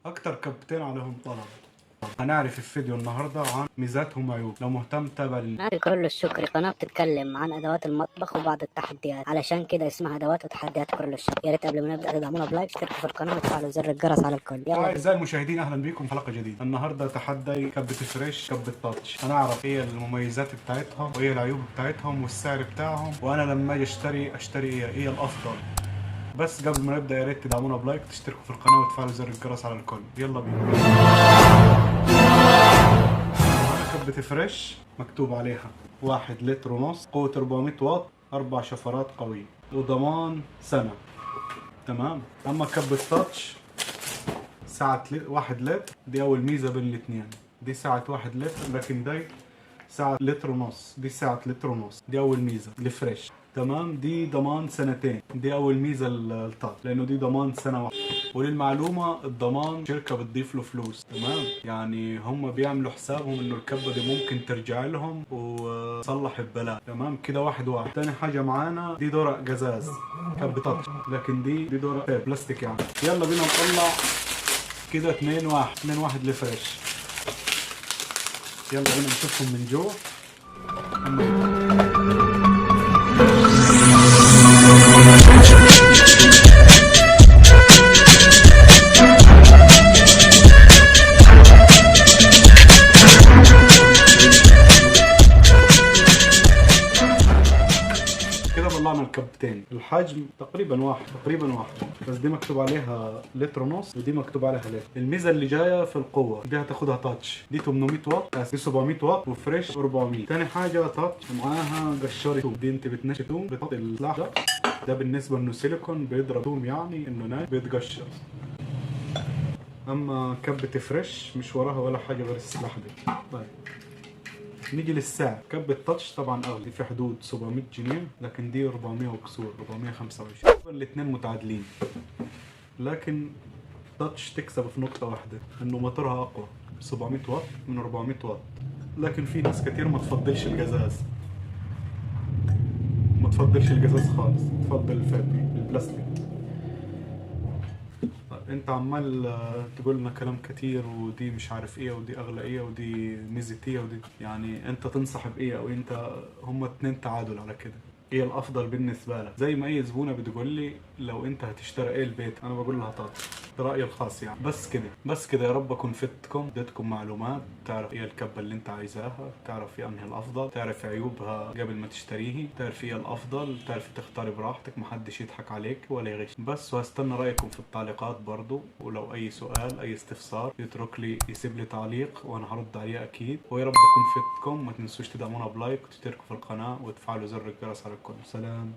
اكتر كبتين عليهم طلب. هنعرف في الفيديو النهارده عن ميزاتهم وعيوب. لو مهتم تابع كل الشكر. قناة بتتكلم عن أدوات المطبخ وبعض التحديات، علشان كده اسمها أدوات وتحديات كل الشكر. يا ريت قبل ما نبدأ تدعمونا بلايك، تشتركوا في القناة وتفعلوا زر الجرس على الكل. يلا اعزائي المشاهدين، اهلا بكم في حلقه جديده. النهارده تحدي كبة فريش كبة تاتش. هنعرف ايه المميزات بتاعتهم وايه العيوب بتاعتهم والسعر بتاعهم، وانا لما اجي اشتري ايه الافضل. بس قبل ما نبدا يا ريت تدعمونا بلايك، تشتركوا في القناه وتفعلوا زر الجرس على الكل. يلا بينا. كبة فريش مكتوب عليها 1 لتر ونص، قوة 400 واط، 4 شفرات قوية، وضمان سنة. تمام. اما كبة تاتش ساعة 1 لتر، دي أول ميزة بين الاتنين. دي ساعة 1 لتر، لكن دي ساعة لتر ونص. دي ساعة لتر ونص، دي أول ميزة الفريش. تمام. دي ضمان سنتين، دي أول ميزة التاتش، لأنه دي ضمان سنة واحدة. وللمعلومة الضمان شركة بتضيف له فلوس. تمام. يعني هم بيعملوا حسابهم إنه الكبة دي ممكن ترجع لهم وتصلح ببلاش. تمام كده. واحد. تاني حاجة معانا دي دورق قزاز كبة تاتش، لكن دي دورق بلاستيك يعني. يلا بينا نطلع كده 2-1 لفريش. يلا بينا نشوفهم من جوه. كده طلعنا الكبتين. الحجم تقريبا واحد بس دي مكتوب عليها لتر ونص ودي مكتوب عليها لتر. الميزه اللي جايه في القوه دي هتاخدها تاتش، دي 800 واط، دي 700 واط، وفريش 400. تاني حاجه تاتش معاها قشاره توم، دي انت بتنشي توم بتحط السلاح ده بالنسبه انه سيليكون بيضرب توم، يعني انه ناي بيتقشر. اما كبة فريش مش وراها ولا حاجه غير السلاح ده. طيب نيجي للسعر. كبة تاتش طبعا اغلى، في حدود 700 جنيه، لكن دي 400 وكسور، 425. الاثنين متعادلين، لكن تاتش تكسب في نقطة واحدة، انه موتورها اقوى 700 واط من 400 واط. لكن في ناس كتير ما تفضلش القزاز، خالص، تفضل الفابر البلاستيك. انت عمال تقول لنا كلام كتير، ودي مش عارف ايه، ودي اغلى ايه، ودي ميزة ايه، ودي يعني انت تنصح بايه؟ او انت هما اتنين تعادل على كده، ايه الافضل بالنسبه لك؟ زي ما اي زبونه بتقول لي لو انت هتشتري ايه البيت، انا بقول لها تاتش. ده رايي الخاص يعني. بس كده. يا رب اكون فدتكم، اديتكم معلومات، تعرف ايه الكبه اللي انت عايزاها، تعرف ايه انهي الافضل، تعرف عيوبها قبل ما تشتريه، تعرف ايه الافضل، تعرف تختار براحتك، محدش يضحك عليك ولا يغش. بس وهستنى رايكم في التعليقات برضو، ولو اي سؤال اي استفسار يسيب لي تعليق وانا هرد عليه اكيد. ويا رب اكون فدتكم. ما تنسوش تدعمونا بلايك وتشتركوا في القناه وتفعلوا زر الجرس على الكل. سلام.